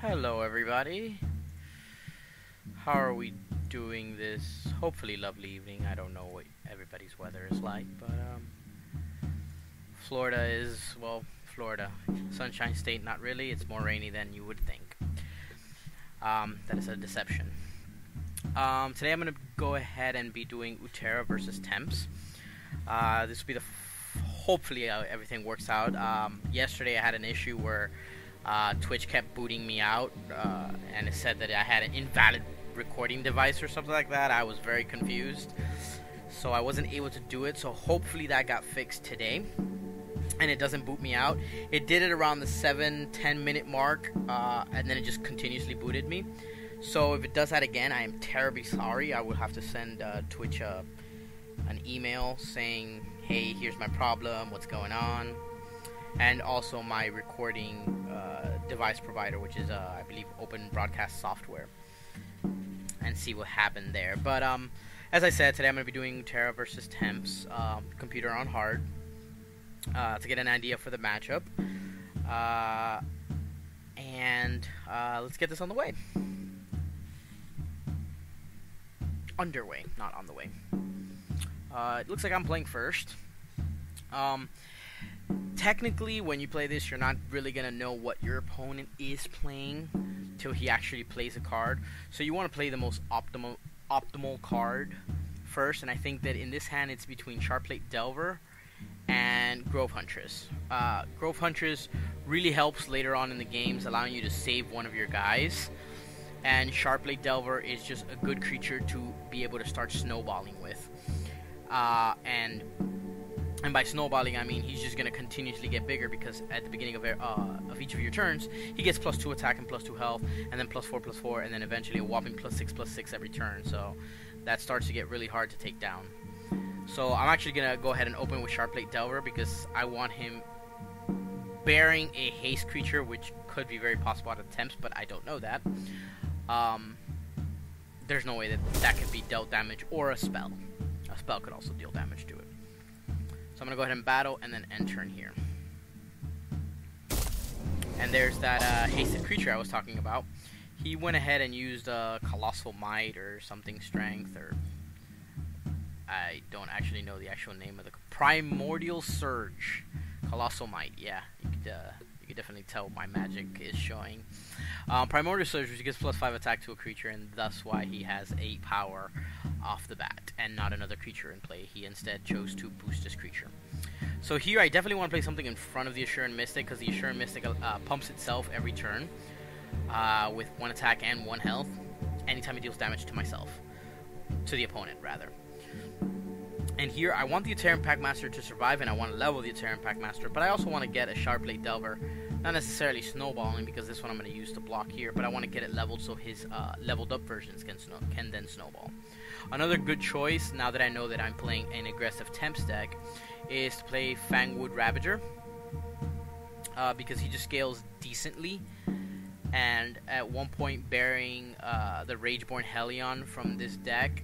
Hello everybody. How are we doing this hopefully lovely evening? I don't know what everybody's weather is like, but Florida is, well, Florida. Sunshine State, not really. It's more rainy than you would think. That is a deception. Today I'm going to go ahead and be doing Uterra versus Tempys. This will be the hopefully everything works out. Yesterday I had an issue where Twitch kept booting me out, and it said that I had an invalid recording device or something like that. I was very confused, so I wasn't able to do it. So hopefully that got fixed today, and it doesn't boot me out. It did it around the 7-10 minute mark, and then it just continuously booted me. So if it does that again, I am terribly sorry. I will have to send Twitch an email saying, hey, here's my problem, what's going on, and also my recording device provider, which is I believe Open Broadcast Software, and see what happened there. But as I said, today I'm going to be doing Uterra versus Tempys, computer on hard, to get an idea for the matchup, and let's get this on the way. Underway, not on the way. It looks like I'm playing first. Technically, when you play this, you're not really going to know what your opponent is playing till he actually plays a card. So you want to play the most optimal card first, and I think that in this hand it's between Sharpplate Delver and Grove Huntress. Grove Huntress really helps later on in the games, allowing you to save one of your guys, and Sharpplate Delver is just a good creature to be able to start snowballing with. And by snowballing, I mean he's just going to continuously get bigger, because at the beginning of each of your turns, he gets +2 attack and +2 health, and then +4/+4, and then eventually a whopping +6/+6 every turn. So that starts to get really hard to take down. So I'm actually going to go ahead and open with Sharpplate Delver, because I want him bearing a haste creature, which could be very possible out of Tempys, but I don't know that. There's no way that could be dealt damage, or a spell. A spell could also deal damage to it. So I'm going to go ahead and battle and then end turn here. And there's that hasted creature I was talking about. He went ahead and used Colossal Might or something Strength, or I don't actually know the actual name of the Primordial Surge. Colossal Might, yeah. You could definitely tell my magic is showing. Primordial Surge, which gives +5 attack to a creature, and thus why he has 8 power off the bat, and not another creature in play. He instead chose to boost this creature. So here I definitely want to play something in front of the Assurant Mystic, because the Assurant Mystic pumps itself every turn with 1 attack and 1 health, anytime it deals damage to myself. To the opponent, rather. And here I want the Uterran Packmaster to survive, and I want to level the Uterran Packmaster, but I also want to get a Sharpplate Delver. Not necessarily snowballing, because this one I'm going to use to block here, but I want to get it leveled so his leveled up versions can then snowball. Another good choice, now that I know that I'm playing an aggressive Tempys deck, is to play Fangwood Ravager, because he just scales decently, and at one point bearing the Rageborn Hellion from this deck,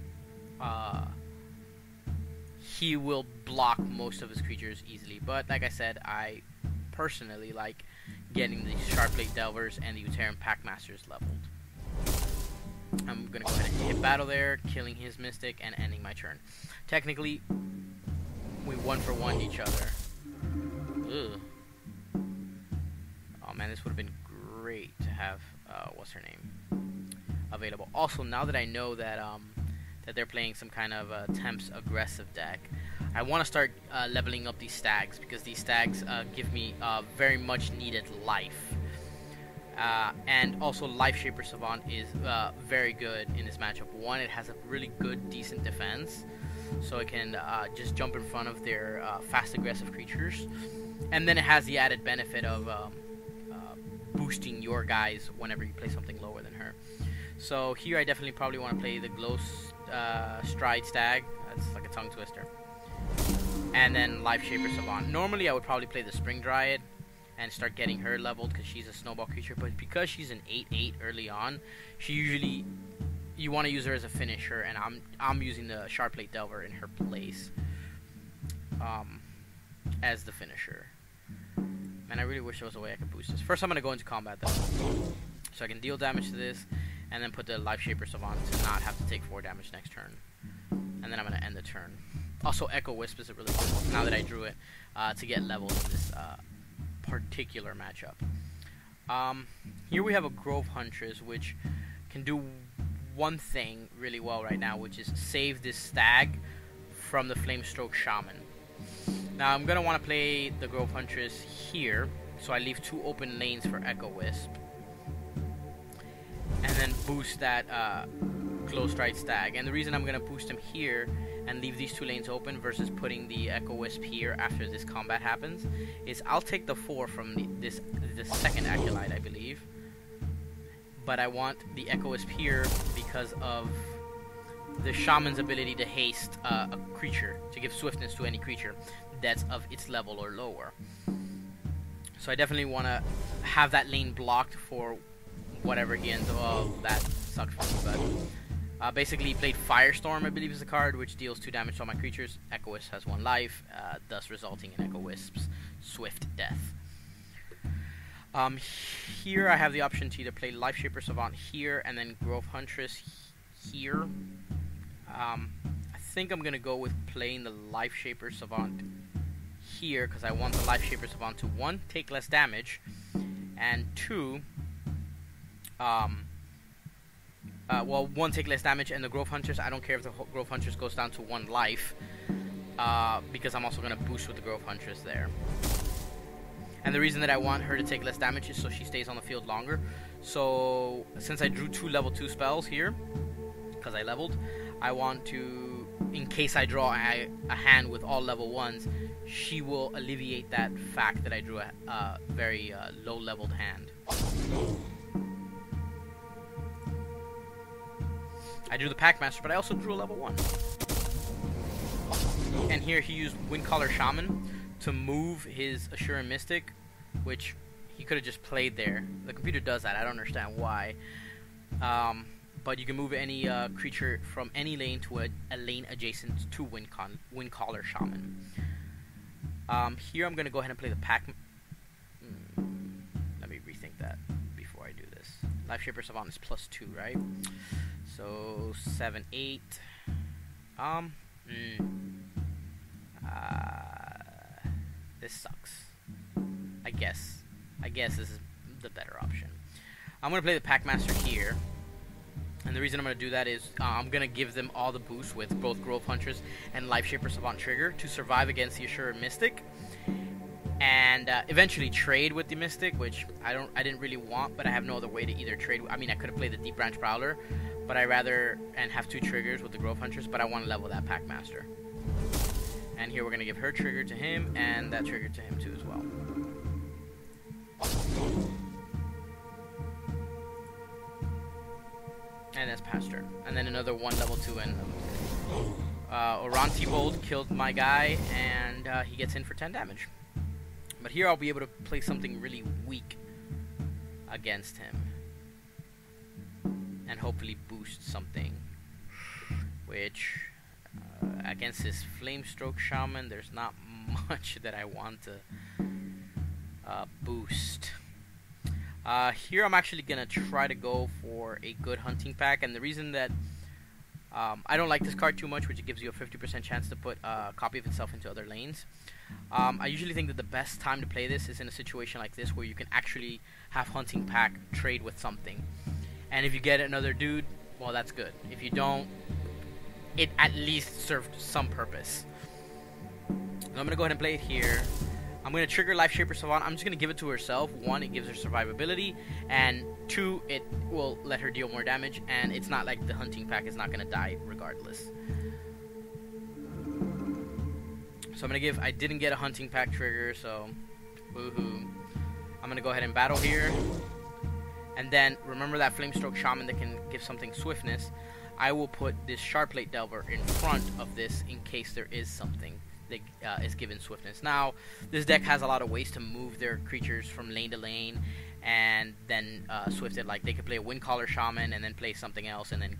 he will block most of his creatures easily. But like I said, I personally like getting the Sharpplate Delvers and the Uterran Packmasters leveled. I'm going to go ahead and hit battle there, killing his Mystic and ending my turn. Technically, we 1-for-1'd each other. Ugh. Oh man, this would have been great to have, what's her name, available. Also, now that I know that that they're playing some kind of Tempys aggressive deck, I want to start leveling up these stags, because these stags give me very much needed life. And also Life Shaper Savant is very good in this matchup. One, it has a really good, decent defense, so it can just jump in front of their fast aggressive creatures. And then it has the added benefit of boosting your guys whenever you play something lower than her. So here I definitely probably want to play the Glow Stride Stag. That's like a tongue twister. And then Life Shaper Savant. Normally I would probably play the Spring Dryad and start getting her leveled, because she's a snowball creature, but because she's an 8/8 early on, she usually, you want to use her as a finisher, and I'm using the Sharpplate Delver in her place as the finisher. Man, I really wish there was a way I could boost this. First I'm going to go into combat though. So I can deal damage to this, and then put the Life Shaper Savant to not have to take 4 damage next turn. And then I'm going to end the turn. Also, Echo Wisp is a really good one, now that I drew it, to get levels in this particular matchup. Here we have a Grove Huntress, which can do one thing really well right now, which is save this Stag from the Flamestroke Shaman. Now I'm going to want to play the Grove Huntress here, so I leave 2 open lanes for Echo Wisp. And then boost that Glow Strike Stag. And the reason I'm going to boost him here and leave these 2 lanes open versus putting the Echo Wisp here after this combat happens is I'll take the 4 from the second Acolyte, I believe. But I want the Echo Wisp here because of the Shaman's ability to haste a creature, to give swiftness to any creature that's of its level or lower. So I definitely want to have that lane blocked for whatever he ends up. Oh, that sucked for me, but basically he played Firestorm, I believe is the card, which deals 2 damage to all my creatures. Echo Wisp has 1 life, thus resulting in Echo Wisp's swift death. Here I have the option to either play Life Shaper Savant here and then Grove Huntress here. I think I'm going to go with playing the Life Shaper Savant here because I want the Life Shaper Savant to 1, take less damage, and 2, well, 1, take less damage, and the Grove Huntress, I don't care if the Grove Huntress goes down to 1 life, because I'm also going to boost with the Grove Huntress there. And the reason that I want her to take less damage is so she stays on the field longer. So, since I drew 2 level 2 spells here, because I leveled, I want to, in case I draw a hand with all level 1s, she will alleviate that fact that I drew a very low leveled hand. I drew the Packmaster, but I also drew a level 1. And here he used Windcaller Shaman to move his Assuring Mystic, which he could have just played there. The computer does that, I don't understand why. But you can move any creature from any lane to a lane adjacent to Windcaller Shaman. Here I'm going to go ahead and play the Pack... Let me rethink that before I do this. Life Shaper Savant is +2, right? So 7, 8. This sucks. I guess this is the better option. I'm gonna play the Packmaster here, and the reason I'm gonna do that is I'm gonna give them all the boost with both Grove Huntress and Life Shaper Savant trigger to survive against the Assured Mystic, and eventually trade with the Mystic, which I didn't really want, but I have no other way to either trade. I mean, I could have played the Deep Branch Prowler, but I rather and have 2 triggers with the Grove Huntress, but I want to level that Packmaster. And here we're going to give her trigger to him, and that trigger to him too as well. And that's past her. And then another 1 level 2 and Oranti Bolt killed my guy, and he gets in for 10 damage. But here I'll be able to play something really weak against him. And hopefully boost something. Which... against this Flamestroke Shaman, there's not much that I want to boost. Here I'm actually going to try to go for a good hunting pack, and the reason that I don't like this card too much, which gives you a 50% chance to put a copy of itself into other lanes. I usually think that the best time to play this is in a situation like this where you can actually have hunting pack trade with something. And if you get another dude, well, that's good. If you don't, it at least served some purpose. I'm going to go ahead and play it here. I'm going to trigger Life Shaper Savant. I'm just going to give it to herself. 1, it gives her survivability, and 2, it will let her deal more damage, and it's not like the hunting pack is not going to die regardless. So I'm going to give... I didn't get a hunting pack trigger, so woohoo. I'm going to go ahead and battle here. And then, remember that Flamestroke Shaman that can give something swiftness. I will put this Sharpplate Delver in front of this in case there is something that is given swiftness. Now, this deck has a lot of ways to move their creatures from lane to lane and then swift it. Like, they could play a Windcaller Shaman and then play something else and then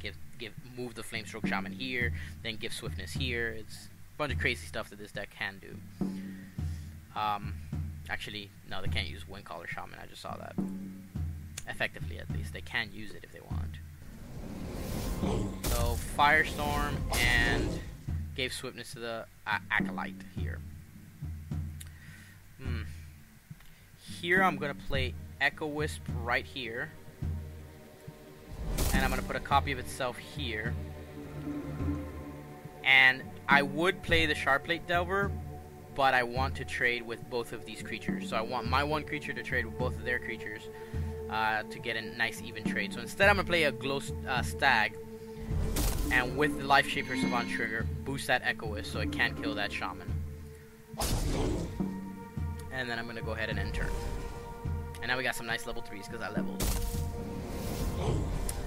move the Flamestroke Shaman here, then give swiftness here. It's a bunch of crazy stuff that this deck can do. Actually, no, they can't use Windcaller Shaman. I just saw that. Effectively, at least. They can use it if they want. So, Firestorm and gave swiftness to the Acolyte here. Here I'm going to play Echo Wisp right here. And I'm going to put a copy of itself here. And I would play the Sharpplate Delver, but I want to trade with both of these creatures. So I want my one creature to trade with both of their creatures to get a nice even trade. So instead I'm going to play a Glow Stag, and with the Life Shaper Savant trigger, boost that Echo Wisp so it can't kill that Shaman. And then I'm going to go ahead and end turn. And now we got some nice level 3s because I leveled.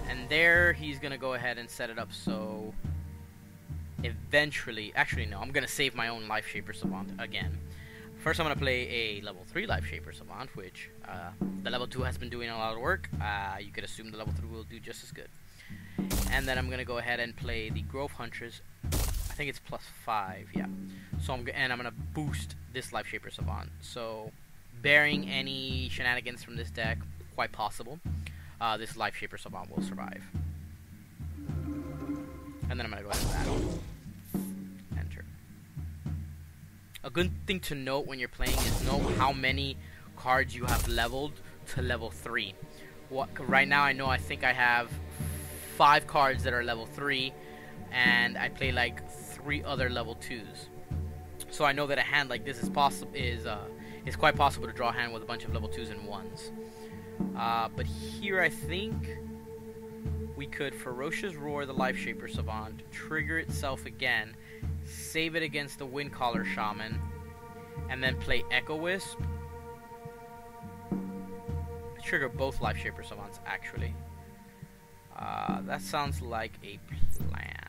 And there he's going to go ahead and set it up so eventually... Actually, no. I'm going to save my own Life Shaper Savant again. First, I'm going to play a level 3 Life Shaper Savant, which the level 2 has been doing a lot of work. You could assume the level 3 will do just as good. And then I'm going to go ahead and play the Grove Huntress. I think it's +5, yeah. So I'm going to boost this Life Shaper Savant. So, bearing any shenanigans from this deck, quite possible, this Life Shaper Savant will survive. And then I'm going to go ahead and battle. Enter. A good thing to note when you're playing is know how many cards you have leveled to level 3. Right now I think I have 5 cards that are level 3, and I play like 3 other level 2s. So I know that a hand like this is quite possible to draw a hand with a bunch of level 2s and 1s. But here I think we could Ferocious Roar the Life Shaper Savant, trigger itself again, save it against the Windcaller Shaman, and then play Echo Wisp. Trigger both Life Shaper Savants, actually. That sounds like a plan.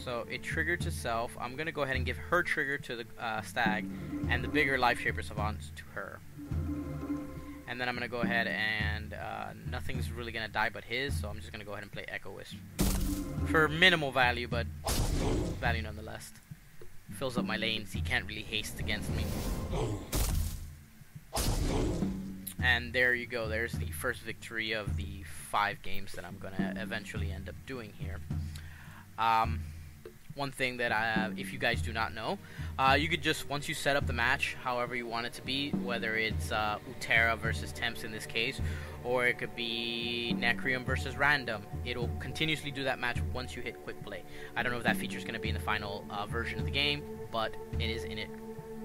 So it triggered to self. I'm going to go ahead and give her trigger to the Stag, and the bigger Life Shaper Savants to her. And then I'm going to go ahead and nothing's really going to die but his, so I'm just going to go ahead and play Echo Wisp. For minimal value, but value nonetheless. Fills up my lanes, he can't really haste against me. And there you go, there's the first victory of the 5 games that I'm going to eventually end up doing here. One thing that if you guys do not know, you could just, once you set up the match however you want it to be, whether it's Uterra versus Tempys in this case, or it could be Necrium versus Random, it'll continuously do that match once you hit Quick Play. I don't know if that feature is going to be in the final version of the game, but it is in it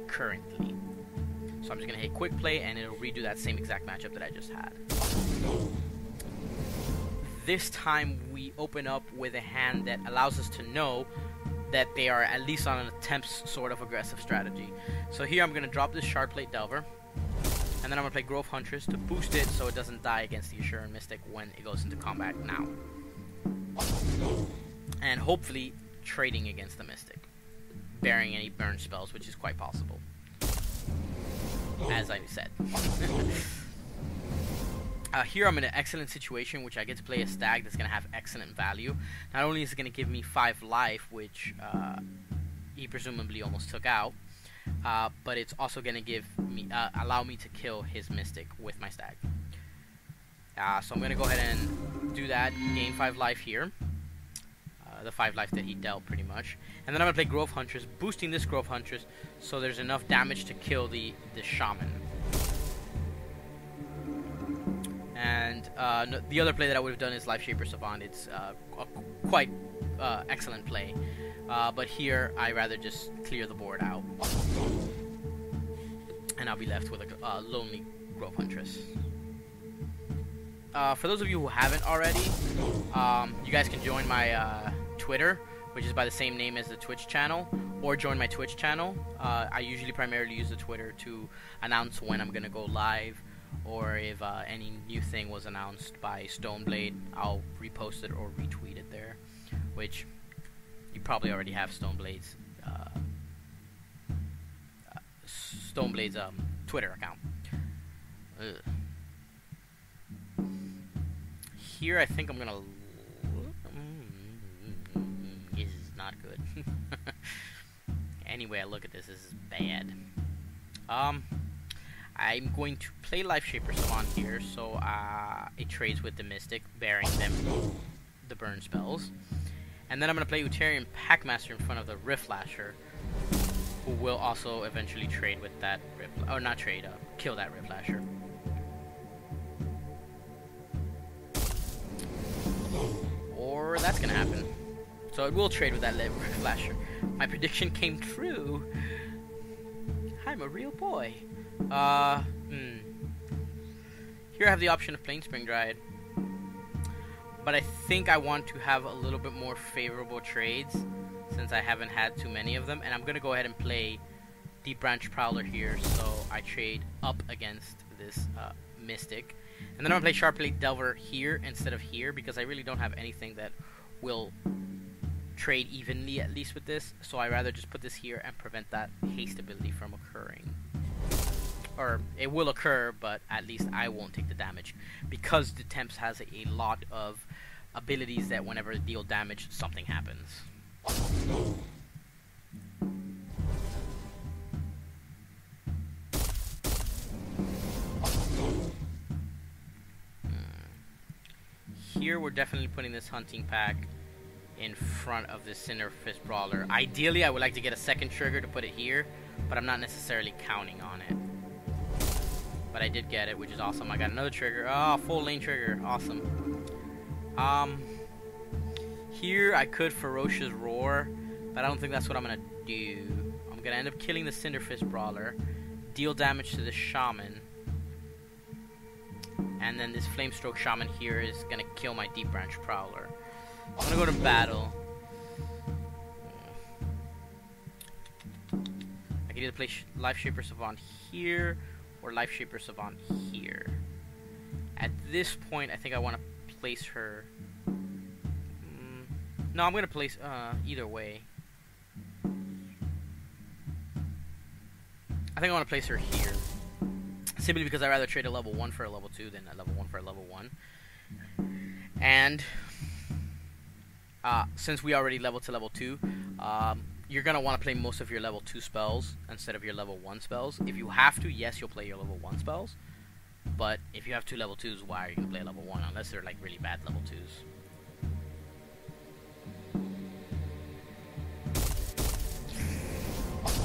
currently. So I'm just going to hit Quick Play and it'll redo that same exact matchup that I just had. This time we open up with a hand that allows us to know that they are at least on an attempt sort of aggressive strategy. So here I'm going to drop this Sharpplate Delver, and then I'm going to play Grove Huntress to boost it so it doesn't die against the Assuring Mystic when it goes into combat now. And hopefully trading against the Mystic, bearing any burn spells, which is quite possible, as I said. Here I'm in an excellent situation, which I get to play a Stag that's going to have excellent value. Not only is it going to give me 5 life, which he presumably almost took out, but it's also going to give me allow me to kill his Mystic with my Stag. So I'm going to go ahead and do that, gain 5 life here. The 5 life that he dealt, pretty much. And then I'm going to play Grove Huntress, boosting this Grove Huntress so there's enough damage to kill the Shaman. And the other play that I would have done is Life Shaper Savant. It's a quite excellent play. But here, I rather just clear the board out. And I'll be left with a lonely Grove Huntress. For those of you who haven't already, you guys can join my Twitter, which is by the same name as the Twitch channel, or join my Twitch channel. I usually primarily use the Twitter to announce when I'm going to go live, or if any new thing was announced by Stoneblade, I'll repost it or retweet it there, which you probably already have Stoneblade's Twitter account. Ugh. Here I think I'm gonna this is not good. Anyway, I look at this is bad. I'm going to play Life Shaper Savant here, so it trades with the Mystic, bearing them the burn spells. And then I'm going to play Uterra Packmaster in front of the Rift Lasher, who will also eventually trade with that Rift, or not trade, kill that Rift Lasher. Or that's going to happen. So it will trade with that Rift Lasher. My prediction came true. I'm a real boy. Here I have the option of playing Spring Dryad. But I think I want to have a little bit more favorable trades, since I haven't had too many of them. And I'm going to go ahead and play Deep Branch Prowler here, so I trade up against this Mystic. And then I'm going to play Sharp Blade Delver here instead of here, because I really don't have anything that will trade evenly, at least with this. So I rather just put this here and prevent that haste ability from occurring. Or it will occur, but at least I won't take the damage, because the Tempys has a lot of abilities that whenever they deal damage, something happens. Here we're definitely putting this hunting pack in front of the Cinder Fist Brawler. Ideally, I would like to get a second trigger to put it here, but I'm not necessarily counting on it. But I did get it, which is awesome. I got another trigger. Oh, full lane trigger. Awesome. Here I could Ferocious Roar, but I don't think that's what I'm going to do. I'm going to end up killing the Cinder Fist Brawler, deal damage to the Shaman, and then this Flamestroke Shaman here is going to kill my Deep Branch Prowler. I'm going to go to battle. I can either play Life Shaper Savant here, or Life Shaper Savant here. At this point, I think I want to place her... no, I'm going to place either way. I think I want to place her here. Simply because I'd rather trade a level 1 for a level 2 than a level 1 for a level 1. And since we already leveled to level 2, you're going to want to play most of your level 2 spells instead of your level 1 spells. If you have to, yes, you'll play your level 1 spells. But if you have 2 level 2s, why are you going to play level 1? Unless they're like really bad level 2s.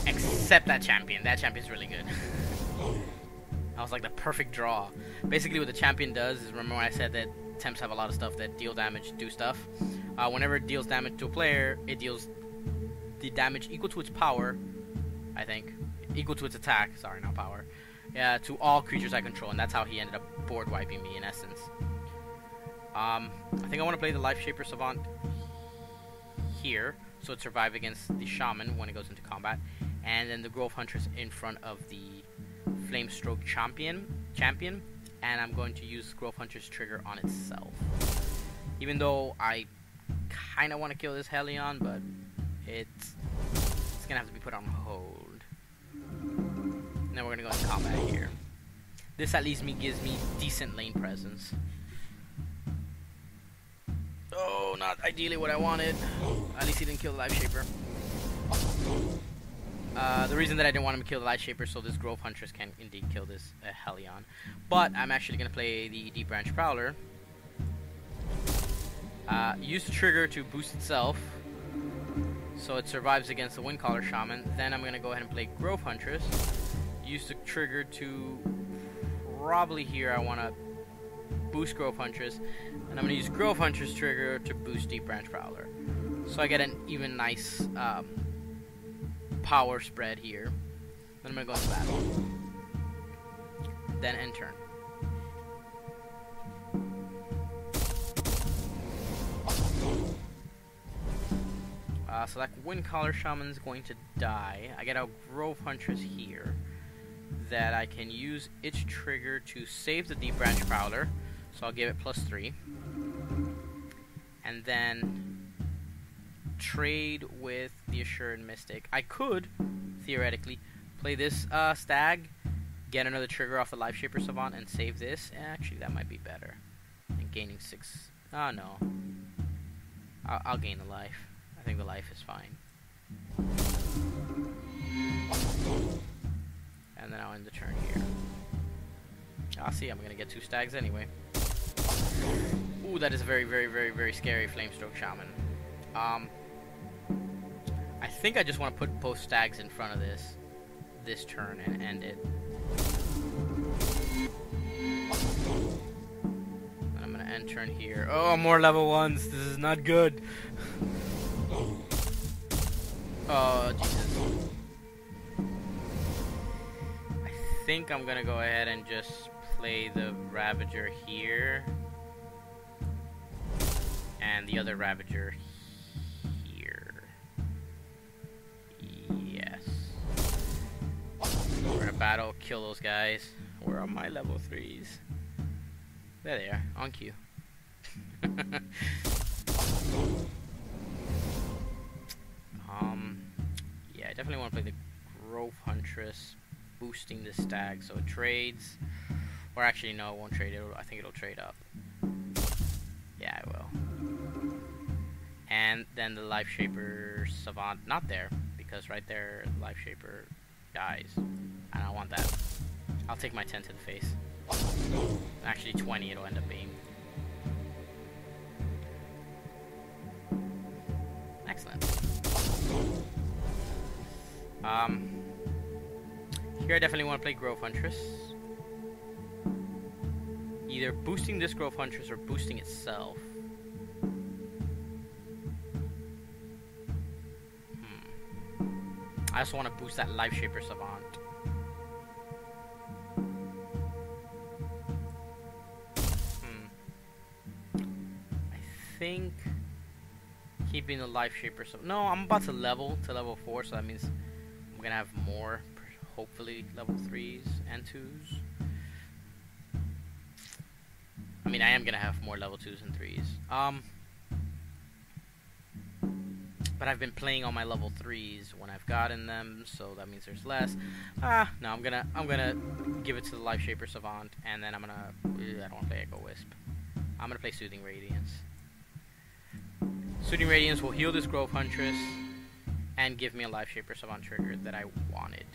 Except that champion. That champion's really good. That was like the perfect draw. Basically what the champion does is, remember when I said that Tempys have a lot of stuff that deal damage, do stuff? Whenever it deals damage to a player, it deals the damage equal to its power, I think. Equal to its attack, sorry, not power. Yeah, to all creatures I control, and that's how he ended up board wiping me in essence. I think I want to play the Life Shaper Savant here, so it survives against the Shaman when it goes into combat. And then the Grove Huntress in front of the Flamestroke champion, and I'm going to use Grove Huntress trigger on itself. Even though I kind of want to kill this Hellion, but it's gonna have to be put on hold. And then we're gonna go into combat here. This at least gives me decent lane presence. Oh, not ideally what I wanted. At least he didn't kill the Life Shaper. The reason that I didn't want him to kill the Light Shaper, so this Grove Huntress can indeed kill this Hellion. But I'm actually going to play the Deep Branch Prowler. Use the trigger to boost itself, so it survives against the Windcaller Shaman. Then I'm going to go ahead and play Grove Huntress. Use the trigger to... probably here I want to boost Grove Huntress. And I'm going to use Grove Huntress trigger to boost Deep Branch Prowler. So I get an even nice... power spread here. Then I'm going to go into battle. Then end turn. So that Windcaller Shaman's going to die. I get a Grove Huntress here that I can use its trigger to save the Deep Branch Prowler. So I'll give it +3. And then trade with the Assured Mystic. I could, theoretically, play this Stag, get another trigger off the Life Shaper Savant, and save this. Actually, that might be better. And gaining 6. Oh, no. I'll gain the life. I think the life is fine. And then I'll end the turn here. Ah, see, I'm gonna get 2 stags anyway. Ooh, that is a very, very, very, very scary Flamestroke Shaman. I think I just want to put both stags in front of this turn and end it. And I'm gonna end turn here. Oh, more level 1s. This is not good. Oh, Jesus. I think I'm gonna go ahead and just play the Ravager here. And the other Ravager here. Yes. We're gonna battle, kill those guys. Where are my level 3s? There they are, on cue. Yeah, I definitely want to play the Grove Huntress, boosting the stag so it trades. Or actually, no, it won't trade. I think it'll trade up. Yeah, it will. And then the Life Shaper Savant, not there, because right there, Life Shaper dies. I don't want that. I'll take my 10 to the face. Actually, 20 it'll end up being. Excellent. Here I definitely want to play Grove Huntress. Either boosting this Grove Huntress or boosting itself. I just want to boost that Life Shaper Savant. I think keeping the Life Shaper Savant. No, I'm about to level 4, so that means I'm gonna have more, hopefully level 3s and 2s. I mean, I am gonna have more level 2s and 3s. But I've been playing on my level 3s when I've gotten them, so that means there's less. No, I'm gonna give it to the Life Shaper Savant, and then I don't want to play Echo Wisp. I'm gonna play Soothing Radiance. Soothing Radiance will heal this Grove Huntress and give me a Life Shaper Savant trigger that I wanted.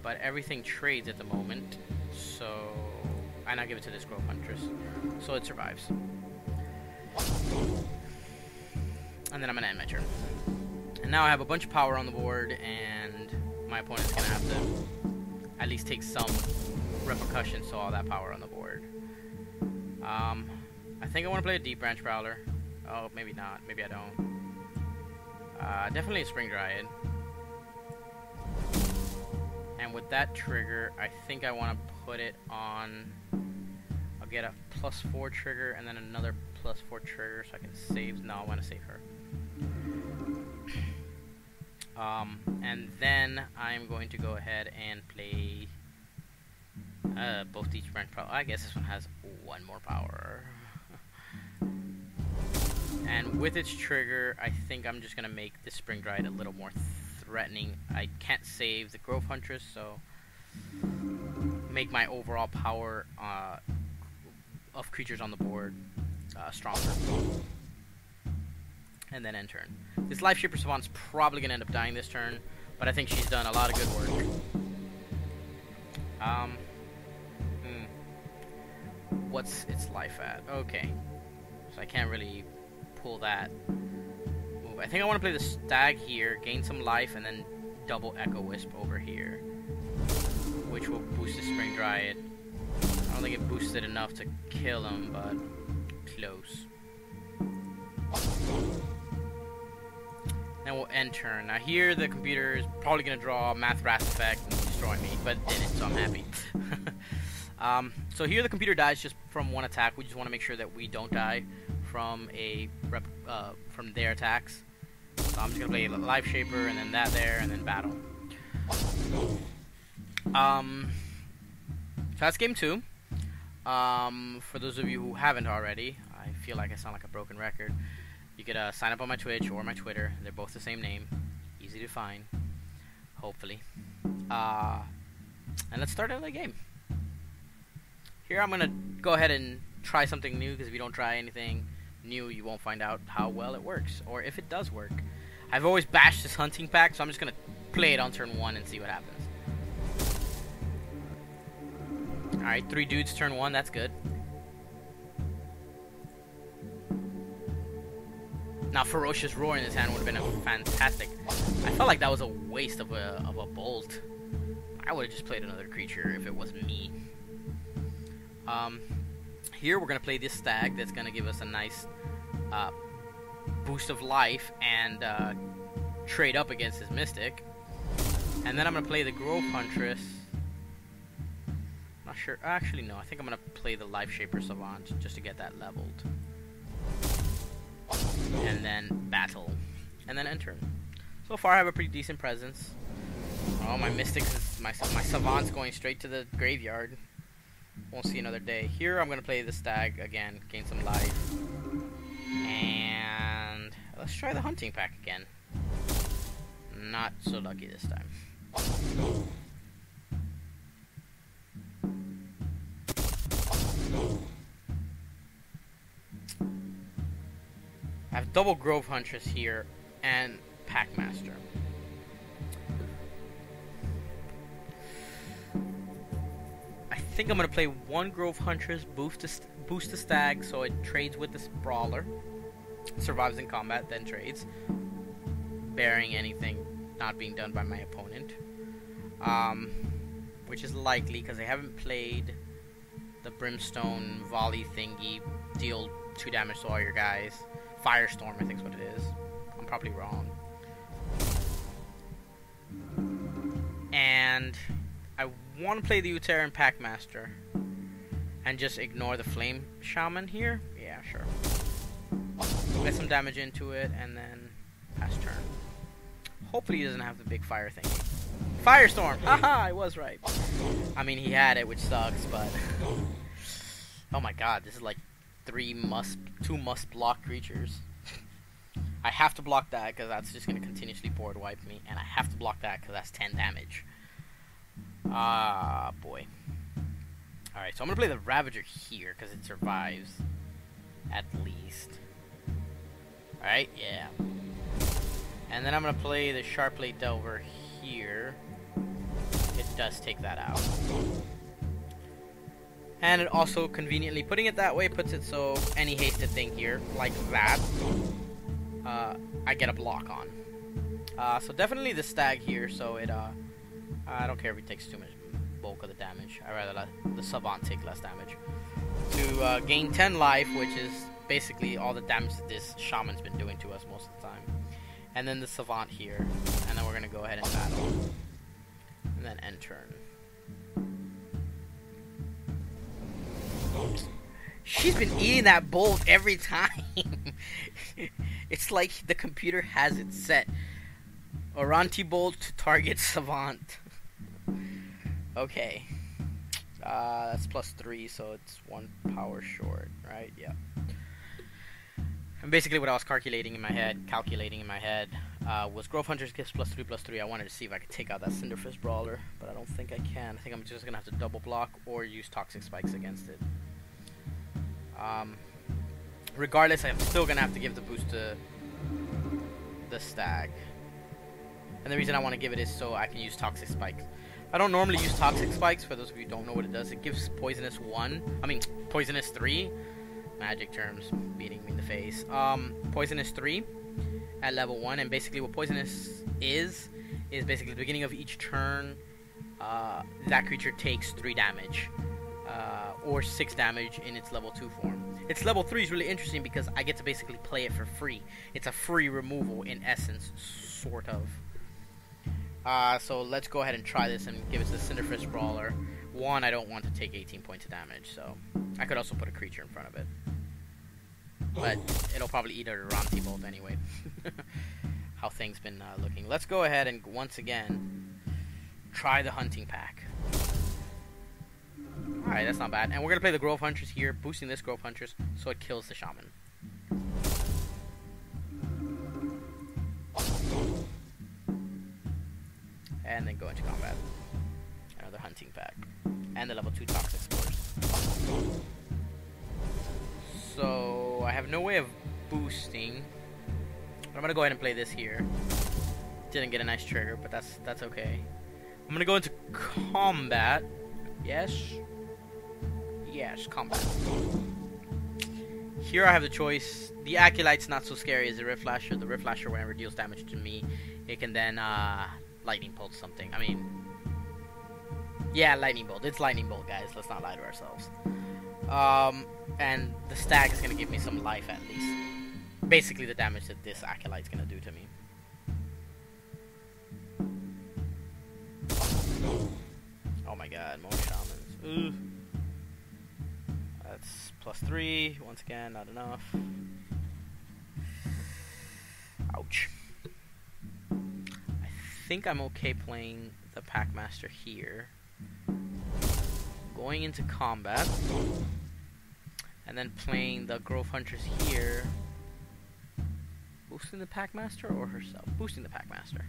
But everything trades at the moment, so and I'll give it to this Grove Huntress, so it survives. And then I'm gonna end my turn. And now I have a bunch of power on the board, and my opponent's gonna have to at least take some repercussions to all that power on the board. I think I want to play a Deep Branch Prowler. Oh, maybe not. Maybe I don't. Definitely a Spring Dryad. And with that trigger, I think I want to put it on. I'll get a +4 trigger and then another +4 trigger so I can save. No, I want to save her. And then I'm going to go ahead and play both Deep Branch Prowler. I guess this one has 1 more power. And with its trigger, I think I'm just going to make the Spring Dryad a little more threatening. I can't save the Grove Huntress, so make my overall power of creatures on the board stronger. And then end turn. This Life Shaper Savant's probably going to end up dying this turn, but I think she's done a lot of good work. What's its life at? Okay. So I can't really pull that move. I think I want to play the Stag here, gain some life, and then double Echo Wisp over here, which will boost the Spring Dryad. I don't think it boosted enough to kill him, but close. Then we'll end turn. Now here the computer is probably going to draw Math Wrath Effect and destroy me, but it didn't, so I'm happy. So here the computer dies just from 1 attack. We just want to make sure that we don't die from from their attacks. So I'm just going to play Life Shaper and then that there and then battle. So that's game 2. For those of you who haven't already, I feel like I sound like a broken record. You could sign up on my Twitch or my Twitter. They're both the same name. Easy to find. Hopefully. And let's start another game. Here I'm going to go ahead and try something new, because if you don't try anything new, you won't find out how well it works, or if it does work. I've always bashed this hunting pack, so I'm just going to play it on turn 1 and see what happens. Alright, 3 dudes turn 1, that's good. Now, Ferocious Roar in his hand would have been fantastic. I felt like that was a waste of a bolt. I would have just played another creature if it was me. Here we're going to play this stag that's going to give us a nice boost of life and trade up against his Mystic. And then I'm going to play the Grove Huntress. Not sure. Actually, no. I think I'm going to play the Life Shaper Savant just to get that leveled. And then battle. And then enter. So far I have a pretty decent presence. Oh, my Mystics is my Savant's going straight to the graveyard. Won't see another day. Here I'm gonna play the stag again, gain some life. And let's try the hunting pack again. Not so lucky this time. I have double Grove Huntress here and Packmaster. I think I'm going to play one Grove Huntress, boost the stag so it trades with this Brawler. Survives in combat, then trades. Bearing anything not being done by my opponent. Which is likely because I haven't played the Brimstone volley thingy. Deal 2 damage to all your guys. Firestorm, I think is what it is. I'm probably wrong. And I want to play the Uterra and Packmaster and just ignore the Flame Shaman here. Yeah, sure. Get some damage into it and then pass turn. Hopefully he doesn't have the big fire thing. Firestorm! Haha, I was right. I mean, he had it, which sucks, but... oh my god, this is like 2 must block creatures. I have to block that because that's just going to continuously board wipe me, and I have to block that because that's 10 damage. Ah, boy. Alright, so I'm going to play the Ravager here because it survives. At least. Alright, yeah. And then I'm going to play the Sharpblade Delver here. It does take that out. And it also conveniently, putting it that way, puts it so any hasted thing here, like that, I get a block on. So definitely the stag here, so it, I don't care if it takes too much bulk of the damage. I'd rather let the Savant take less damage. To gain 10 life, which is basically all the damage that this Shaman's been doing to us most of the time. And then the Savant here, and then we're going to go ahead and battle. And then end turn. She's been eating that bolt every time. It's like the computer has it set. Oranti bolt to target Savant. Okay. That's +3, so it's 1 power short, right? Yeah. And basically what I was calculating in my head, was Grove Hunters gives +3/+3. I wanted to see if I could take out that Cinderfist Brawler, but I don't think I can. I think I'm just going to have to double block or use Toxic Spikes against it. Regardless, I'm still going to have to give the boost to the stag. And the reason I want to give it is so I can use Toxic Spikes. I don't normally use Toxic Spikes, for those of you who don't know what it does. It gives Poisonous 3. Magic terms beating me in the face. Poisonous 3 at level 1, and basically what Poisonous is basically the beginning of each turn, that creature takes 3 damage. Or 6 damage in its level 2 form. Its level 3 is really interesting because I get to basically play it for free. It's a free removal in essence, sort of. So let's go ahead and try this and give it to the Cinderfist Brawler. One, I don't want to take 18 points of damage, so I could also put a creature in front of it. But it'll probably eat a Ronti Bolt anyway. How things been looking. Let's go ahead and once again try the hunting pack. Alright, that's not bad. And we're going to play the Grove Huntress here, boosting this Grove Huntress so it kills the Shaman. And then go into combat. Another hunting pack. And the level 2 Toxic Spores. So, I have no way of boosting. But I'm going to go ahead and play this here. Didn't get a nice trigger, but that's okay. I'm going to go into combat. Yes. Yes, combat. Here I have the choice. The Acolyte's not so scary as the Rift Flasher. The Rift Flasher, whenever it deals damage to me, it can then Lightning Bolt something. I mean, yeah, Lightning Bolt. It's Lightning Bolt, guys. Let's not lie to ourselves. And the Stag is going to give me some life at least. Basically the damage that this Acolyte's going to do to me. Oh my god, more Shamans. Ugh. That's +3. Once again, not enough. Ouch. I think I'm okay playing the Packmaster here. Going into combat. And then playing the Grove Hunters here. Boosting the Packmaster or herself? Boosting the Packmaster.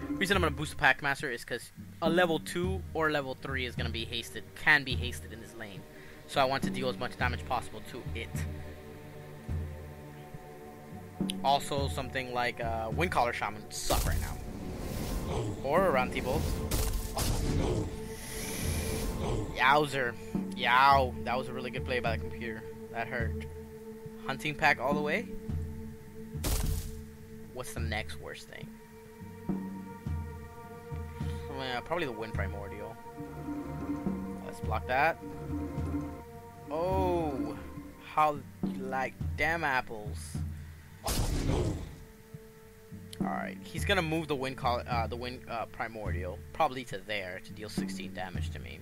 The reason I'm going to boost the Packmaster is because a level 2 or level 3 is going to be hasted, can be hasted in this lane. So I want to deal as much damage possible to it. Also, something like Windcaller Shaman suck right now. Or a Ranti Bolt. Yowzer. Yow. That was a really good play by the computer. That hurt. Hunting Pack all the way? What's the next worst thing? Probably the Wind Primordial. Let's block that. Oh, how you like damn apples. Alright, he's gonna move the Wind Primordial probably to there to deal 16 damage to me.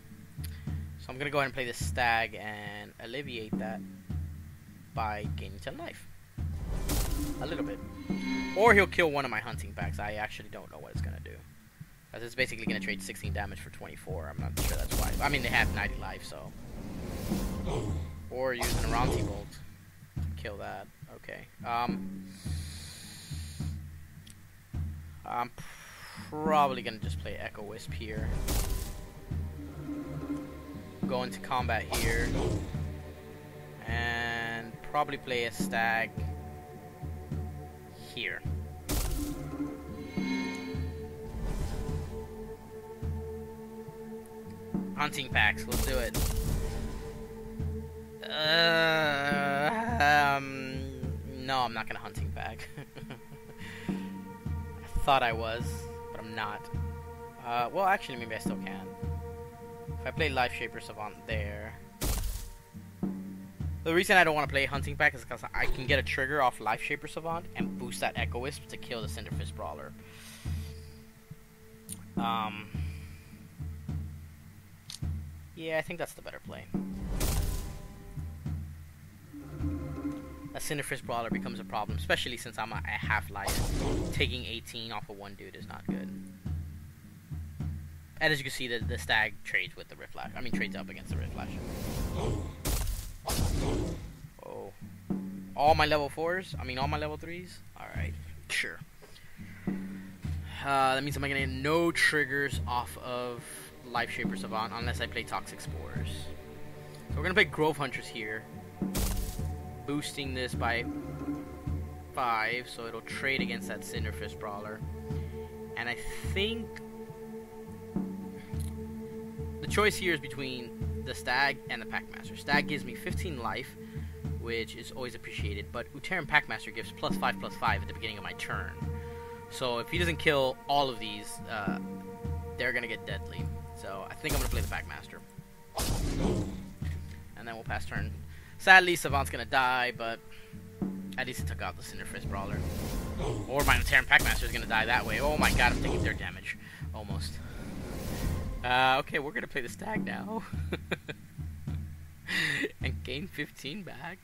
So I'm gonna go ahead and play this Stag and alleviate that by gaining 10 life. A little bit. Or he'll kill one of my Hunting Packs. I actually don't know what it's gonna do. Because it's basically going to trade 16 damage for 24. I'm not sure that's why. I mean, they have 90 life, so. Or using a Ranti Bolt. Kill that. Okay. I'm probably going to just play Echo Wisp here. Go into combat here. And probably play a Stag here. Hunting Packs, let's do it. No, I'm not gonna Hunting Pack. I thought I was, but I'm not. Well, actually, maybe I still can. If I play Life Shaper Savant there. The reason I don't want to play Hunting Pack is because I can get a trigger off Life Shaper Savant and boost that Echo Wisp to kill the Cinderfist Brawler. Yeah, I think that's the better play. A Cinderfist Brawler becomes a problem, especially since I'm at half life. Taking 18 off of one dude is not good. And as you can see, the Stag trades with the Rift Flash. I mean, trades up against the Rift Flash. Oh. All my level 4s? I mean, all my level 3s? Alright, sure. That means I'm going to get no triggers off of Life Shaper Savant unless I play Toxic Spores. So we're going to play Grove Hunters here. Boosting this by 5, so it'll trade against that Cinderfist Brawler. And I think the choice here is between the Stag and the Packmaster. Stag gives me 15 life, which is always appreciated, but Uterra Packmaster gives +5/+5 at the beginning of my turn. So if he doesn't kill all of these, they're going to get deadly. So I think I'm going to play the Packmaster. And then we'll pass turn. Sadly, Savant's going to die, but at least it took out the Cinderfist Brawler. Or my Uterra Packmaster is going to die that way. Oh my god, I'm taking dirt damage. Almost. Okay, we're going to play the Stag now. And gain 15 back.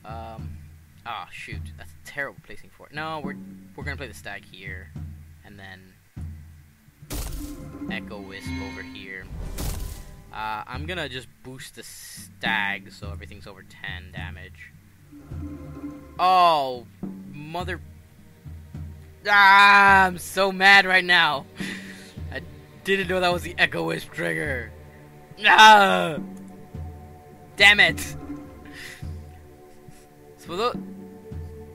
Ah, shoot. That's a terrible placing for it. No, we're gonna play the Stag here, and then Echo Wisp over here. I'm gonna just boost the Stag so everything's over 10 damage. Oh, mother! Ah, I'm so mad right now. I didn't know that was the Echo Wisp trigger. Ah! Damn it! So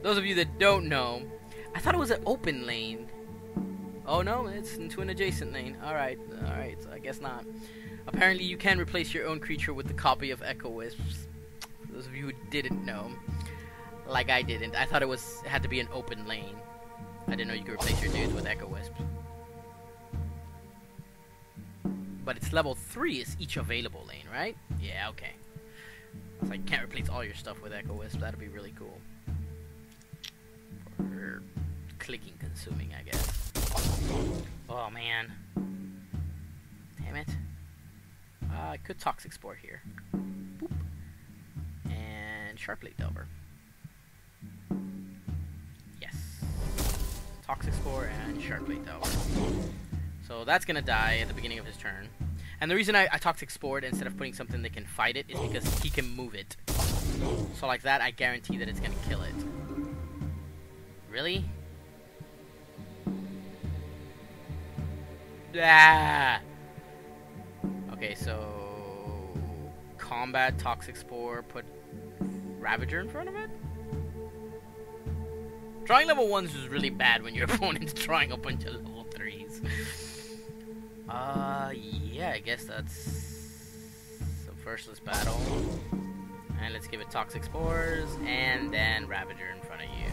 those of you that don't know, I thought it was an open lane. Oh no, it's into an adjacent lane. Alright, so I guess not. Apparently you can replace your own creature with the copy of Echo Wisps. For those of you who didn't know. Like I didn't. I thought it had to be an open lane. I didn't know you could replace your dudes with Echo Wisps. But it's level 3 is each available lane, right? Yeah, okay. So you can't replace all your stuff with Echo Wisp. That'd be really cool. Or clicking consuming, I guess. Oh man. Damn it. I could Toxic Spore here. Boop. And Sharpblade Delver. Yes. Toxic Spore and Sharpblade Delver. So that's gonna die at the beginning of his turn. And the reason I Toxic Spored instead of putting something that can fight it is because he can move it. So like that, I guarantee that it's gonna kill it. Really? Ah! Okay, so... Combat, Toxic Spore, put Ravager in front of it? Drawing level 1s is really bad when your opponent's drawing a bunch of level 3s. Yeah, I guess that's... So first let's battle. And let's give it Toxic Spores, and then Ravager in front of you.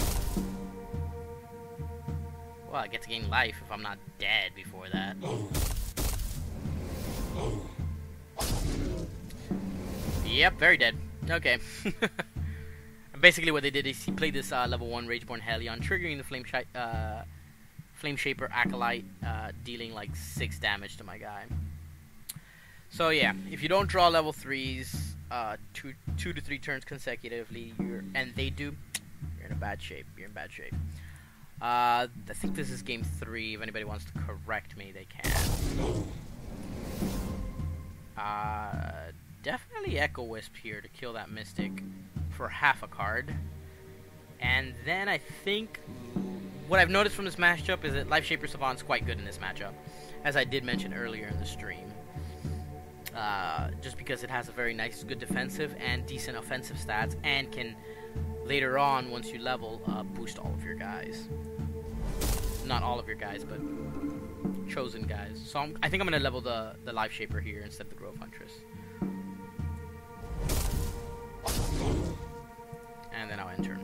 Well, I get to gain life if I'm not dead before that. Yep, very dead. Okay. Basically what they did is he played this level 1 Rageborn Hellion, triggering the Flame Shaper Acolyte, dealing like 6 damage to my guy. So yeah, if you don't draw level 3s 2 to 3 turns consecutively, and they do, you're in a bad shape. You're in bad shape. I think this is game 3. If anybody wants to correct me, they can. Definitely Echo Wisp here to kill that Mystic for half a card. And then I think what I've noticed from this matchup is that Life Shaper Savant's quite good in this matchup, as I did mention earlier in the stream. Just because it has a very nice, good defensive and decent offensive stats, and can later on, once you level, boost all of your guys. Not all of your guys, but chosen guys. So I think I'm going to level the Life Shaper here instead of the Grove Huntress. And then I'll enter.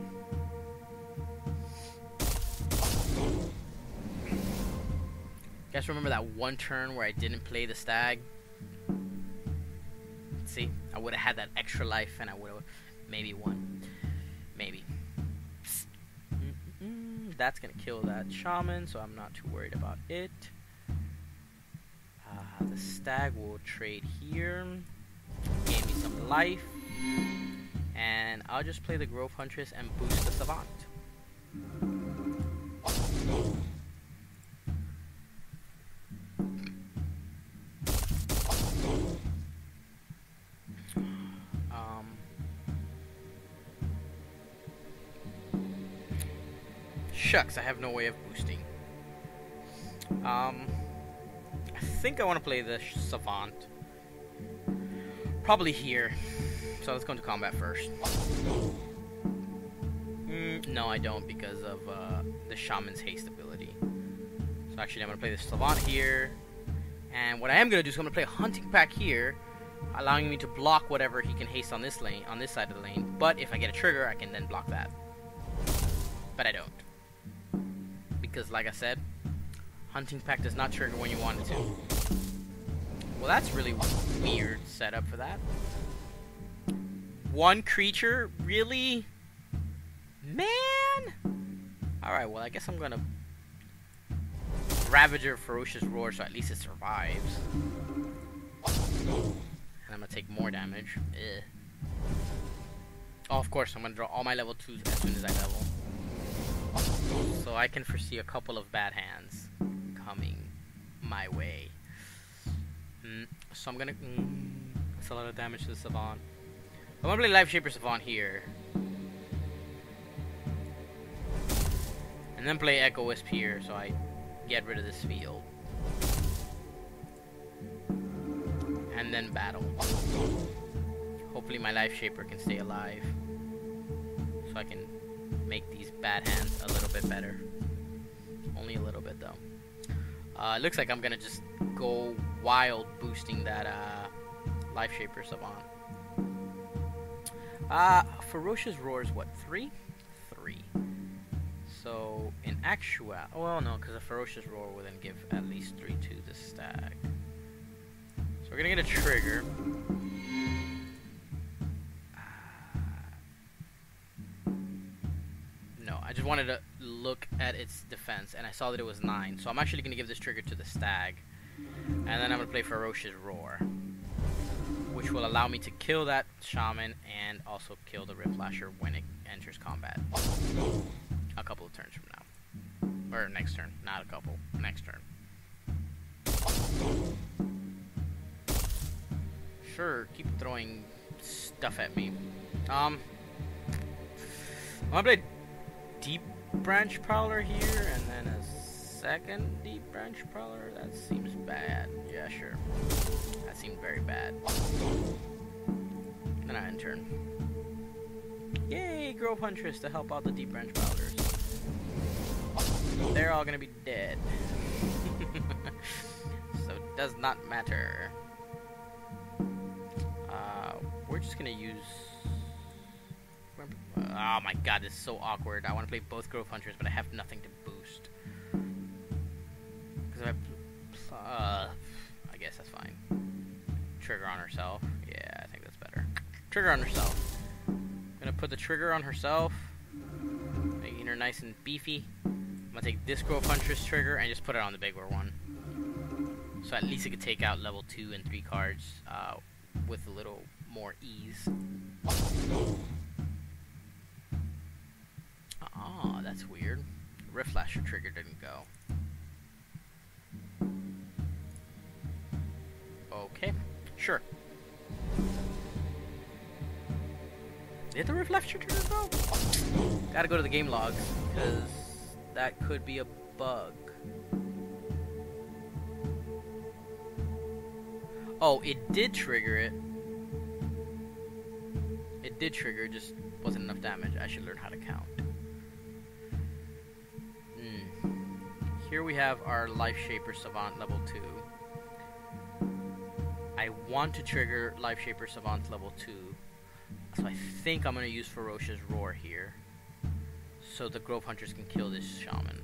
Guys, remember that one turn where I didn't play the Stag? See, I would have had that extra life and I would have maybe won. Maybe. That's gonna kill that Shaman, so I'm not too worried about it. The Stag will trade here. Gave me some life. And I'll just play the Grove Huntress and boost the Savant. Shucks, I have no way of boosting. I think I want to play the Savant. Probably here. So let's go into combat first. No, I don't, because of the Shaman's haste ability. So actually, I'm going to play the Savant here. And what I am going to do is I'm going to play a Hunting Pack here, allowing me to block whatever he can haste on this lane, on this side of the lane. But if I get a trigger, I can then block that. But I don't. Because, like I said, Hunting Pack does not trigger when you want it to. Well, that's really weird setup for that. One creature? Really? Man! Alright, well, I guess I'm gonna Ravager Ferocious Roar so at least it survives. And I'm gonna take more damage. Ugh. Oh, of course, I'm gonna draw all my level 2s as soon as I level. So I can foresee a couple of bad hands coming my way. So I'm gonna... that's a lot of damage to the Savant. I'm gonna play Life Shaper Savant here. And then play Echo Wisp here so I get rid of this field. And then battle. Hopefully my Life Shaper can stay alive. So I can make these bad hands a little bit better. Only a little bit though. It looks like I'm gonna just go wild boosting that Life Shaper Savant. Ferocious Roar is what, 3? 3. So, in actual... well, no, because a Ferocious Roar will then give at least 3 to the stag. So we're going to get a trigger. No, I just wanted to look at its defense, and I saw that it was 9. So I'm actually going to give this trigger to the stag. And then I'm going to play Ferocious Roar, which will allow me to kill that shaman and also kill the Rift Lasher when it enters combat. A couple of turns from now. Or next turn. Not a couple. Next turn. Sure, keep throwing stuff at me. I'm gonna play Deep Branch Prowler here, and then a second Deep Branch Prowler. That seems bad. Yeah, sure. That seemed very bad. Then I end turn. Yay, Grove Huntress to help out the Deep Branch Prowlers. They're all gonna be dead. So it does not matter. We're just gonna use... oh my god, this is so awkward. I want to play both Grove Hunters, but I have nothing to boost. Because I guess that's fine. Trigger on herself. Yeah, I think that's better. Trigger on herself. I'm gonna put the trigger on herself, making her nice and beefy. I'm gonna take this Grove Huntress trigger and just put it on the bigger one. So at least it could take out level 2 and 3 cards with a little more ease. Oh, that's weird. Rift Lasher trigger didn't go. Okay, sure. Did the Rift Lasher trigger go? Gotta go to the game logs, because that could be a bug. Oh, it did trigger it. It did trigger, just wasn't enough damage. I should learn how to count. Here we have our Life Shaper Savant level 2. I want to trigger Life Shaper Savant level 2. So I think I'm going to use Ferocious Roar here. So the Grove Hunters can kill this shaman.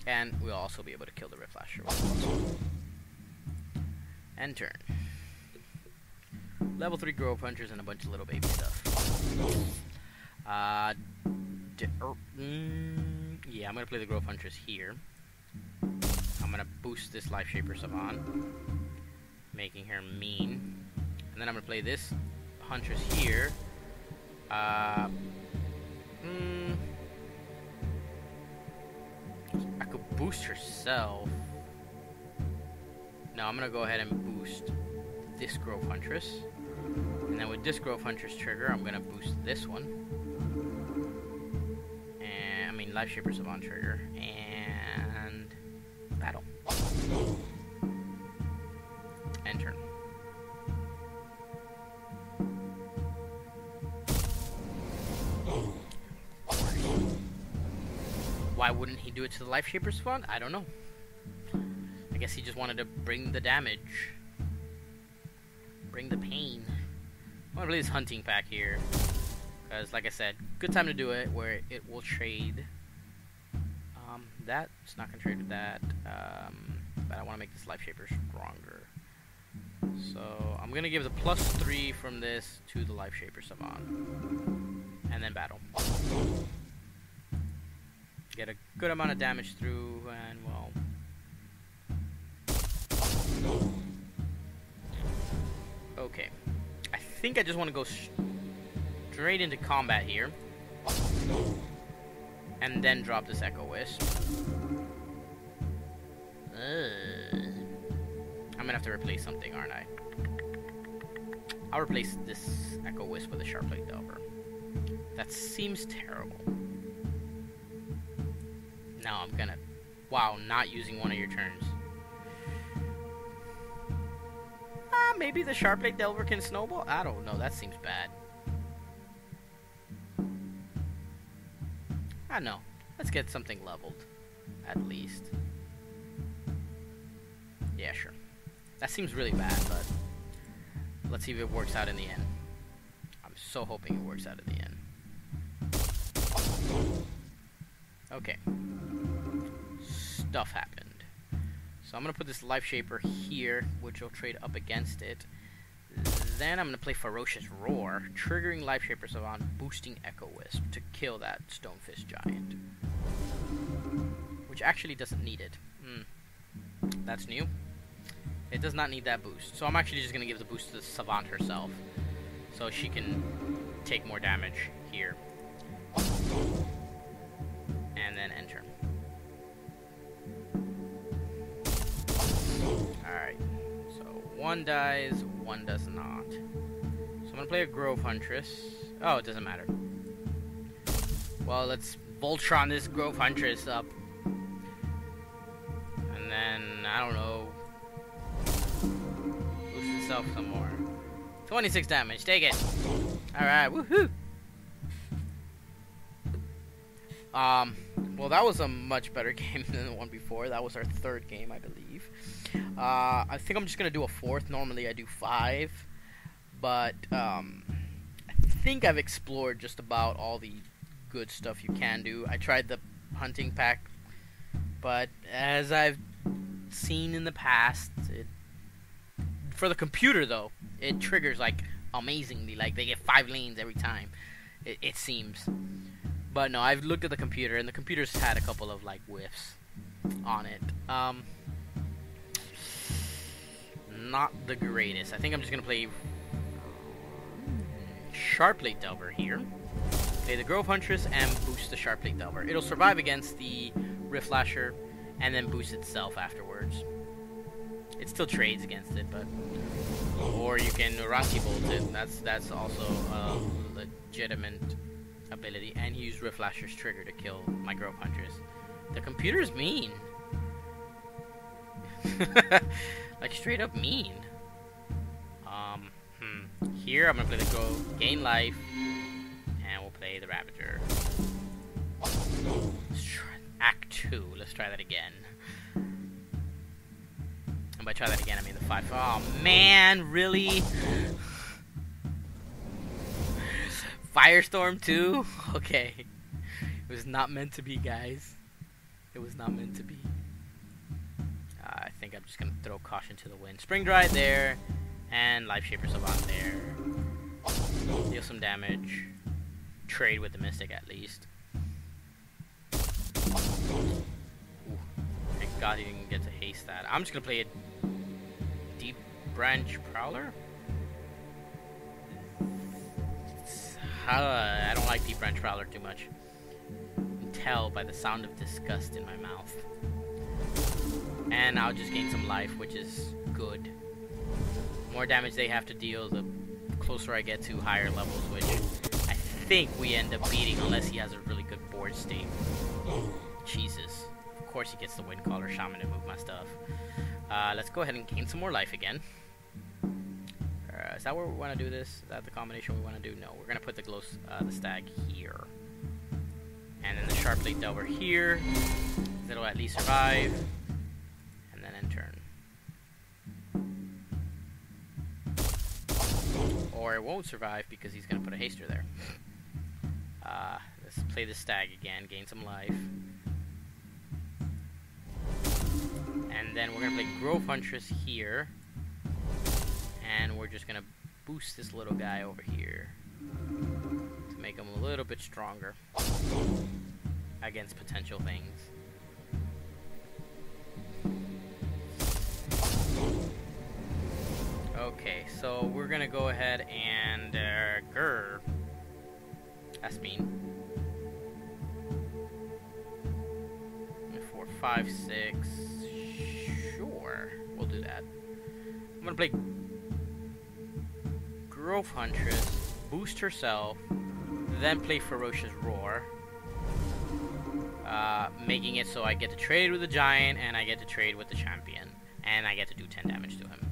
And we'll also be able to kill the Rift Lasher. End turn. Level 3 Grove Hunters and a bunch of little baby stuff. Yeah, I'm gonna play the Grove Hunters here. I'm gonna boost this Life Shaper Savant, making her mean. And then I'm gonna play this Huntress here. I could boost herself. No, I'm gonna go ahead and boost this Grove Huntress. And then with this Grove Huntress trigger, I'm gonna boost this one. And I mean Life Shaper Savant trigger. And battle. End turn. Why wouldn't he do it to the Life Shaper Savant? I don't know. I guess he just wanted to bring the damage. Bring the pain. I'm gonna play this hunting pack here. Because, like I said, good time to do it where it will trade. That's not gonna trade with that. But I want to make this Life Shaper stronger. So, I'm gonna give the +3 from this to the Life Shaper Savant. And then battle. Get a good amount of damage through, and well. Okay. I think I just want to go straight into combat here. And then drop this Echo Wisp. I'm gonna have to replace something, aren't I? I'll replace this Echo Wisp with a Sharpblade Delver. That seems terrible. Now I'm gonna... wow, not using one of your turns. Maybe the Sharpblade Delver can snowball? I don't know, that seems bad. I don't know. Let's get something leveled, at least. Yeah, sure. That seems really bad, but let's see if it works out in the end. I'm so hoping it works out in the end. Okay. Stuff happened. So I'm going to put this Life Shaper here, which will trade up against it. Then I'm going to play Ferocious Roar, triggering Life Shaper Savant, boosting Echo Wisp to kill that Stonefist Giant. Which actually doesn't need it. That's new. It does not need that boost. So I'm actually just going to give the boost to the Savant herself. So she can take more damage here. And then enter. Alright. So one dies, one does not. So I'm going to play a Grove Huntress. Oh, it doesn't matter. Well, let's Voltron this Grove Huntress up. And then, I don't know, boost itself some more. 26 damage, take it. Alright, woohoo! Well, that was a much better game than the one before. That was our third game, I believe. I think I'm just gonna do a fourth. Normally I do 5. But, I think I've explored just about all the good stuff you can do. I tried the hunting pack, but as I've seen in the past, for the computer though, it triggers like amazingly. Like they get 5 lanes every time, it seems. But no, I've looked at the computer, and the computer's had a couple of like whiffs on it. Not the greatest. I think I'm just gonna play Sharpblade Delver here. Play the Grove Huntress and boost the Sharpblade Delver. It'll survive against the Rift Lasher and then boost itself afterwards. It still trades against it, but or you can Ranky Bolt it. That's also a legitimate ability. And he used Rift Lasher's trigger to kill my Grove Huntress. The computer's mean. Like straight up mean. Here I'm gonna play the gain life, and we'll play the Ravager. Act 2. Let's try that again. And by try that again, I mean the 5. Oh man, really? Firestorm 2? Okay. It was not meant to be, guys. It was not meant to be. I think I'm just gonna throw caution to the wind. Spring Dry there, and Life Shaper Savant there. Deal some damage. Trade with the Mystic at least. Ooh, thank God he didn't get to haste that. I'm just gonna play a Deep Branch Prowler. I don't like Deep Branch Prowler too much. You can tell by the sound of disgust in my mouth. And I'll just gain some life, which is good. More damage they have to deal, the closer I get to higher levels, which I think we end up beating unless he has a really good board state. Jesus. Of course he gets the Windcaller Shaman to move my stuff. Let's go ahead and gain some more life again. Is that where we want to do this? Is that the combination we want to do? No, we're going to put the the Stag here. And then the Sharpblade Delver here. That'll at least survive. And then end turn. Or it won't survive because he's going to put a haster there. Let's play the Stag again, gain some life. And then we're going to play Grove Huntress here. And we're just going to boost this little guy over here to make him a little bit stronger against potential things. Okay, so we're going to go ahead and grr. That's mean. 4, 5, 6. Sure, we'll do that. I'm going to play Grove Huntress, boost herself, then play Ferocious Roar, making it so I get to trade with the Giant, and I get to trade with the Champion, and I get to do 10 damage to him.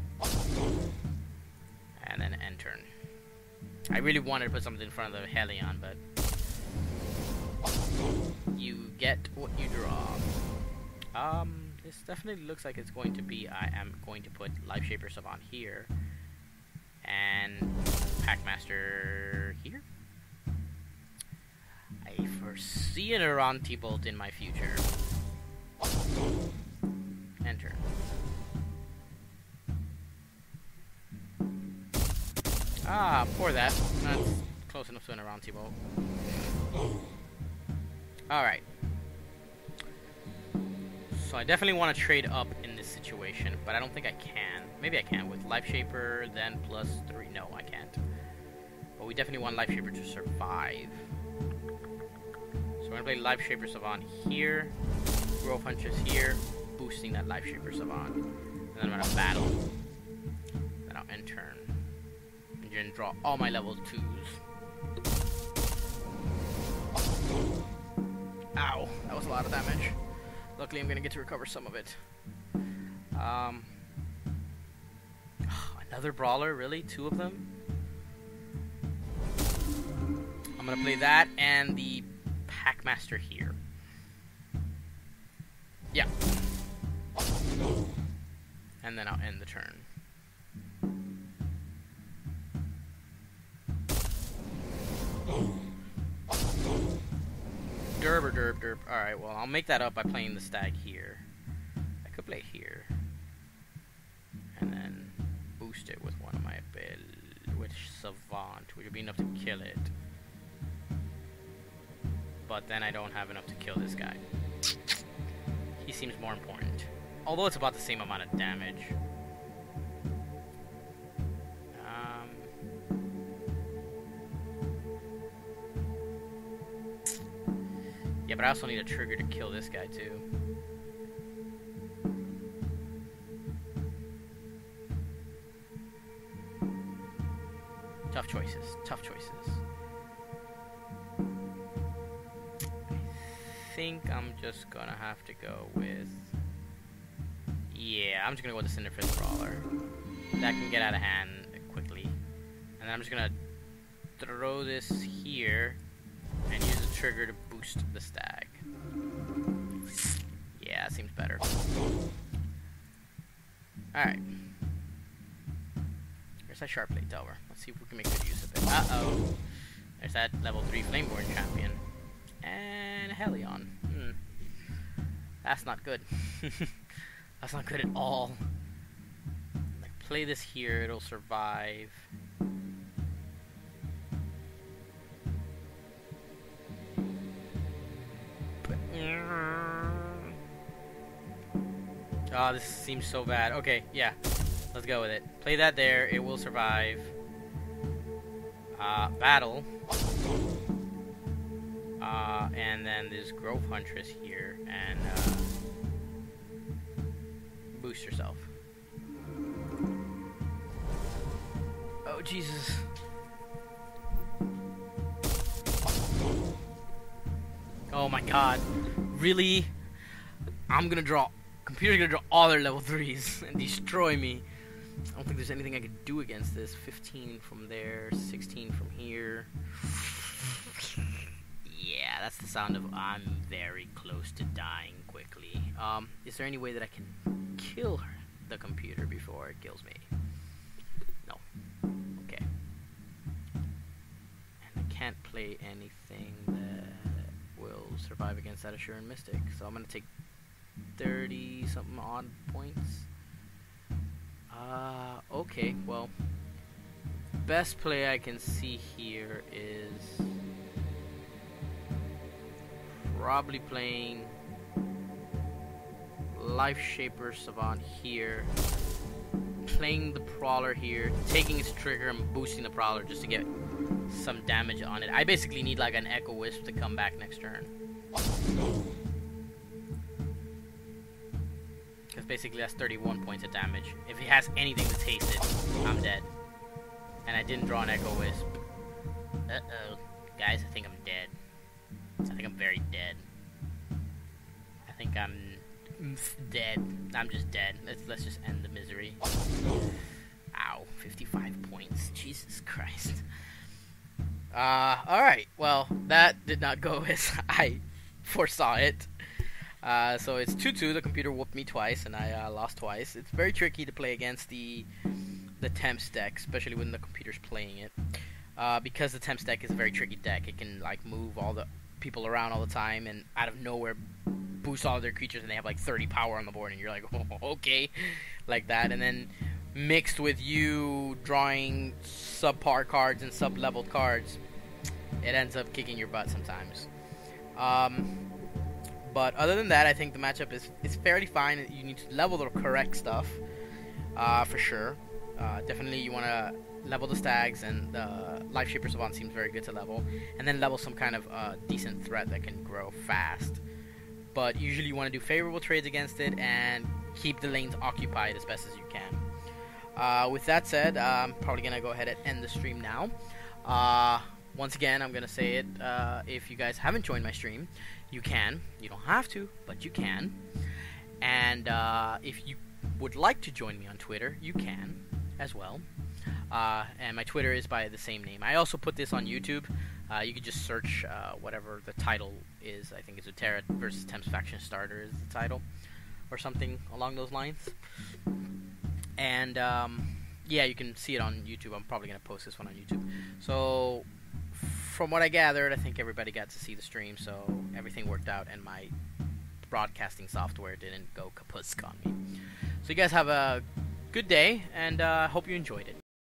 And then end turn. I really wanted to put something in front of the Helion, but You get what you draw. This definitely looks like it's going to be. I am going to put Life Shaper Savant here, and Packmaster here. I foresee an Aranti Bolt in my future. Enter. Ah, pour that. That's close enough to an Aranti Bolt. Alright. So I definitely want to trade up in this situation, but I don't think I can. Maybe I can with Life Shaper, then plus 3. No, I can't. But we definitely want Life Shaper to survive. So we're going to play Life Shaper Savant here. Growth Huntress here. Boosting that Life Shaper Savant. And then I'm going to battle. Then I'll end turn. And then draw all my level 2s. Ow. That was a lot of damage. Luckily, I'm going to get to recover some of it. Another Brawler? Really? 2 of them? I'm going to play that and the Packmaster here. Yeah. And then I'll end the turn. Derb or derb derb. Alright, well, I'll make that up by playing the stag here. I could play here. And then boost it with one of my with Savant, which would be enough to kill it. But then I don't have enough to kill this guy. He seems more important. Although it's about the same amount of damage. Yeah, but I also need a trigger to kill this guy too. Tough choices. Tough choices. I think I'm just gonna have to go with... Yeah, I'm just gonna go with the Cinderfist Brawler. That can get out of hand quickly. And then I'm just gonna throw this here and use the trigger to boost the stag. Yeah, that seems better. Alright. There's that Sharp Blade Delver. Let's see if we can make good use of it. Uh-oh. There's that level 3 Flameborn champion. And Helion. That's not good. That's not good at all. Like, play this here, it'll survive. Oh, this seems so bad. Okay, yeah. Let's go with it. Play that there. It will survive. Battle. And then this Growth Huntress here. And, boost yourself. Oh, Jesus. Oh my god. Really? I'm gonna draw... Computer's gonna draw all their level 3s and destroy me. I don't think there's anything I could do against this. 15 from there, 16 from here. Yeah, that's the sound of I'm very close to dying quickly. Is there any way that I can kill the computer before it kills me? No. Okay. And I can't play anything that will survive against that Assuring Mystic. So I'm gonna take 30-something odd points. Okay, well, best play I can see here is probably playing Life Shaper Savant here, playing the Prowler here, taking its trigger and boosting the Prowler just to get some damage on it. I basically need like an Echo Wisp to come back next turn. Because basically that's 31 points of damage. If it has anything to taste it, I'm dead. And I didn't draw an Echo Wisp. Uh-oh. Guys, I think I'm dead. I think I'm very dead. I think I'm dead. I'm just dead. Let's just end the misery. Ow. 55 points. Jesus Christ. Alright. Well, that did not go as I foresaw it. So it's 2-2. The computer whooped me twice, and I lost twice. It's very tricky to play against the Tempys deck, especially when the computer's playing it. Because the Tempys deck is a very tricky deck. It can like move all the people around all the time, and out of nowhere boost all of their creatures, and they have like 30 power on the board, and you're like, oh, okay, like that. And then mixed with you drawing subpar cards and sub-leveled cards, it ends up kicking your butt sometimes. But other than that, I think the matchup is fairly fine. You need to level the correct stuff, for sure. Definitely you want to level the stags, and the Life Shaper Savant seems very good to level. And then level some kind of decent threat that can grow fast. But usually you want to do favorable trades against it and keep the lanes occupied as best as you can. With that said, I'm probably going to go ahead and end the stream now. Once again, I'm going to say it, if you guys haven't joined my stream, you can. You don't have to, but you can. And if you would like to join me on Twitter, you can as well. And my Twitter is by the same name. I also put this on YouTube. You could just search whatever the title is. I think it's Uterra versus Tempys Faction Starter is the title, or something along those lines. And yeah, you can see it on YouTube. I'm probably going to post this one on YouTube. So from what I gathered, I think everybody got to see the stream, so everything worked out, and my broadcasting software didn't go kapusk on me. So you guys have a good day, and hope you enjoyed it.